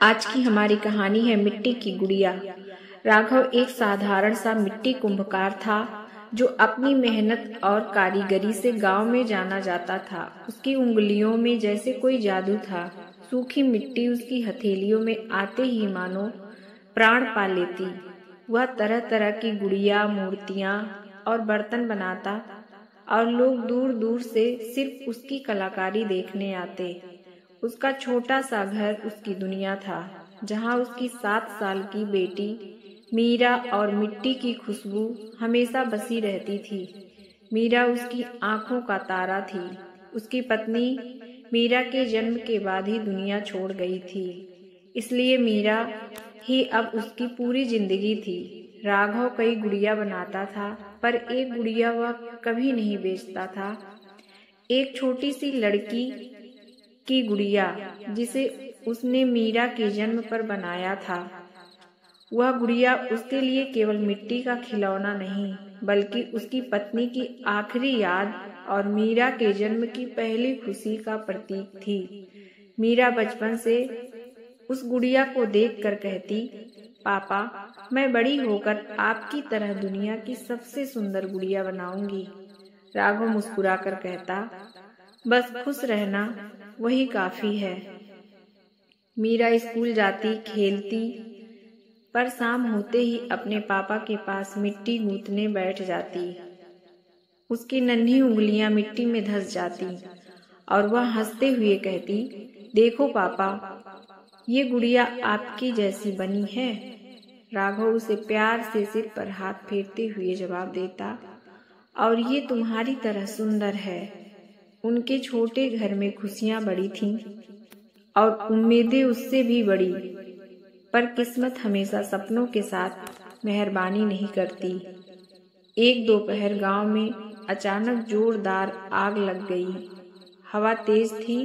आज की हमारी कहानी है मिट्टी की गुड़िया। राघव एक साधारण सा मिट्टी कुंभकार था जो अपनी मेहनत और कारीगरी से गांव में जाना जाता था। उसकी उंगलियों में जैसे कोई जादू था। सूखी मिट्टी उसकी हथेलियों में आते ही मानो प्राण पा लेती। वह तरह तरह की गुड़िया, मूर्तियां और बर्तन बनाता और लोग दूर दूर से सिर्फ उसकी कलाकारी देखने आते। उसका छोटा सा घर उसकी दुनिया था, जहाँ उसकी 7 साल की बेटी मीरा और मिट्टी की खुशबू हमेशा बसी रहती थी। मीरा उसकी आंखों का तारा थी। उसकी पत्नी मीरा के जन्म के बाद ही दुनिया छोड़ गई थी, इसलिए मीरा ही अब उसकी पूरी जिंदगी थी। राघव कई गुड़िया बनाता था, पर एक गुड़िया वह कभी नहीं बेचता था। एक छोटी सी लड़की की गुड़िया जिसे उसने मीरा के जन्म पर बनाया था। वह गुड़िया उसके लिए केवल मिट्टी का खिलौना नहीं, बल्कि उसकी पत्नी की आखिरी याद और मीरा के जन्म की पहली खुशी का प्रतीक थी। मीरा बचपन से उस गुड़िया को देखकर कहती, पापा, मैं बड़ी होकर आपकी तरह दुनिया की सबसे सुंदर गुड़िया बनाऊंगी। राघव मुस्कुराकर कहता, बस खुश रहना, वही काफी है। मीरा स्कूल जाती, खेलती, पर शाम होते ही अपने पापा के पास मिट्टी गूंथने बैठ जाती। उसकी नन्ही उंगलियां मिट्टी में धंस जाती और वह हंसते हुए कहती, देखो पापा, ये गुड़िया आपकी जैसी बनी है। राघव उसे प्यार से सिर पर हाथ फेरते हुए जवाब देता, और ये तुम्हारी तरह सुंदर है। उनके छोटे घर में खुशियां बड़ी थीं और उम्मीदें उससे भी बड़ी, पर किस्मत हमेशा सपनों के साथ मेहरबानी नहीं करती। एक दोपहर गांव में अचानक जोरदार आग लग गई। हवा तेज थी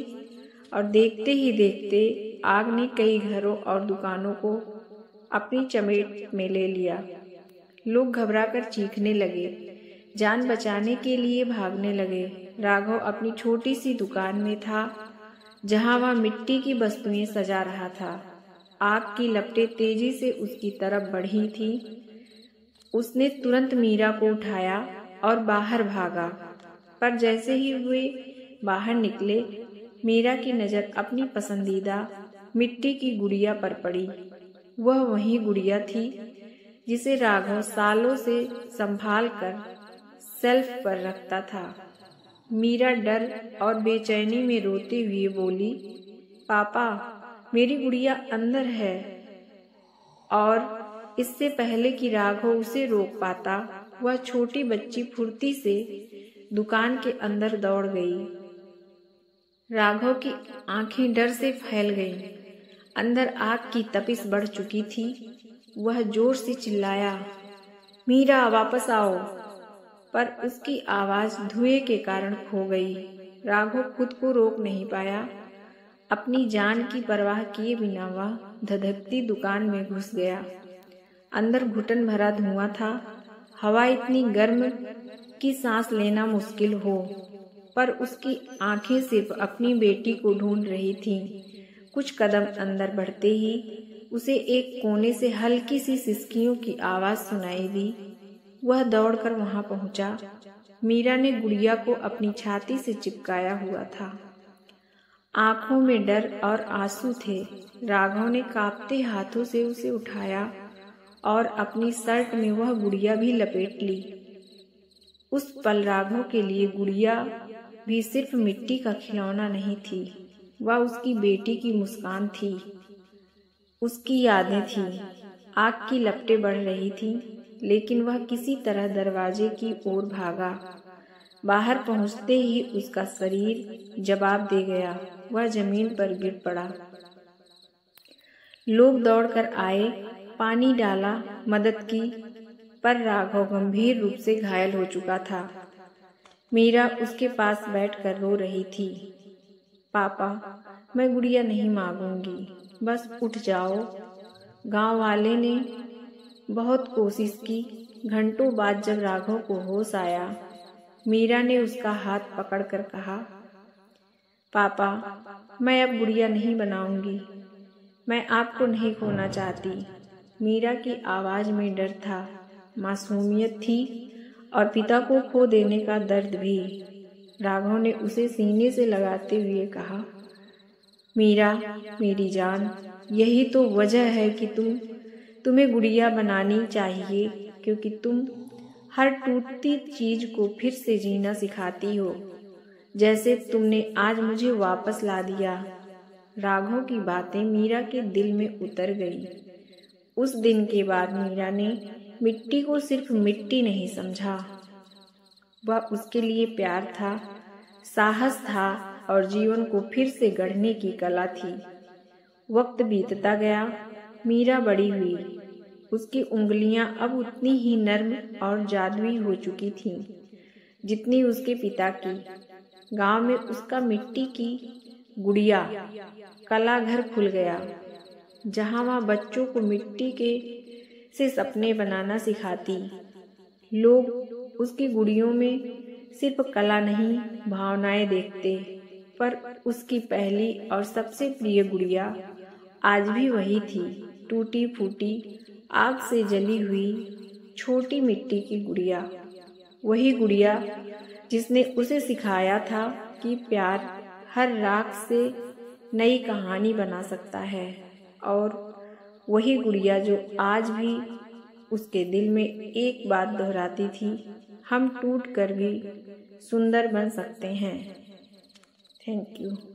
और देखते ही देखते आग ने कई घरों और दुकानों को अपनी चपेट में ले लिया। लोग घबराकर चीखने लगे, जान बचाने के लिए भागने लगे। राघव अपनी छोटी सी दुकान में था, जहां वह मिट्टी की वस्तुएं सजा रहा था। आग की लपटें तेजी से उसकी तरफ बढ़ी थी। उसने तुरंत मीरा को उठाया और बाहर भागा, पर जैसे ही वे बाहर निकले, मीरा की नजर अपनी पसंदीदा मिट्टी की गुड़िया पर पड़ी। वह वही गुड़िया थी जिसे राघव सालों से संभाल कर शेल्फ पर रखता था। मीरा डर और बेचैनी में रोते हुए बोली, पापा, मेरी गुड़िया अंदर है। और इससे पहले कि राघव उसे रोक पाता, वह छोटी बच्ची फुर्ती से दुकान के अंदर दौड़ गई। राघव की आंखें डर से फैल गईं। अंदर आग की तपिश बढ़ चुकी थी। वह जोर से चिल्लाया, मीरा, वापस आओ, पर उसकी आवाज धुएं के कारण खो गई। राघव खुद को रोक नहीं पाया। अपनी जान की परवाह किए बिना वह धधकती दुकान में घुस गया। अंदर घुटन भरा धुआं था। हवा इतनी गर्म कि सांस लेना मुश्किल हो, पर उसकी आंखें सिर्फ अपनी बेटी को ढूंढ रही थीं। कुछ कदम अंदर बढ़ते ही उसे एक कोने से हल्की सी सिसकियों की आवाज सुनाई दी। वह दौड़कर वहां पहुंचा। मीरा ने गुड़िया को अपनी छाती से चिपकाया हुआ था। आंखों में डर और आंसू थे। राघव ने कांपते हाथों से उसे उठाया और अपनी शर्ट में वह गुड़िया भी लपेट ली। उस पल राघव के लिए गुड़िया भी सिर्फ मिट्टी का खिलौना नहीं थी, वह उसकी बेटी की मुस्कान थी, उसकी यादें थीं। आग की लपटें बढ़ रही थीं, लेकिन वह किसी तरह दरवाजे की ओर भागा। बाहर पहुंचते ही उसका शरीर जवाब दे गया। वह जमीन पर गिर पड़ा। लोग दौड़कर आए, पानी डाला, मदद की, पर राघव गंभीर रूप से घायल हो चुका था। मीरा उसके पास बैठकर रो रही थी। पापा, मैं गुड़िया नहीं मांगूंगी, बस उठ जाओ। गांव वाले ने बहुत कोशिश की। घंटों बाद जब राघव को होश आया, मीरा ने उसका हाथ पकड़कर कहा, पापा, मैं अब गुड़िया नहीं बनाऊंगी। मैं आपको नहीं खोना चाहती। मीरा की आवाज में डर था, मासूमियत थी और पिता को खो देने का दर्द भी। राघव ने उसे सीने से लगाते हुए कहा, मीरा मेरी जान, यही तो वजह है कि तुम्हें गुड़िया बनानी चाहिए, क्योंकि तुम हर टूटती चीज को फिर से जीना सिखाती हो, जैसे तुमने आज मुझे वापस ला दिया। राघव की बातें मीरा के दिल में उतर गई। उस दिन के बाद मीरा ने मिट्टी को सिर्फ मिट्टी नहीं समझा, वह उसके लिए प्यार था, साहस था और जीवन को फिर से गढ़ने की कला थी। वक्त बीतता गया, मीरा बड़ी हुई। उसकी उंगलियां अब उतनी ही नर्म और जादुई हो चुकी थीं, जितनी उसके पिता की। गांव में उसका मिट्टी की गुड़िया कला घर खुल गया, जहां वह बच्चों को मिट्टी से सपने बनाना सिखाती। लोग उसकी गुड़ियों में सिर्फ कला नहीं, भावनाएं देखते। पर उसकी पहली और सबसे प्रिय गुड़िया आज भी वही थी, टूटी फूटी, आग से जली हुई छोटी मिट्टी की गुड़िया। वही गुड़िया जिसने उसे सिखाया था कि प्यार हर राख से नई कहानी बना सकता है। और वही गुड़िया जो आज भी उसके दिल में एक बात दोहराती थी, हम टूट कर भी सुंदर बन सकते हैं। Thank you.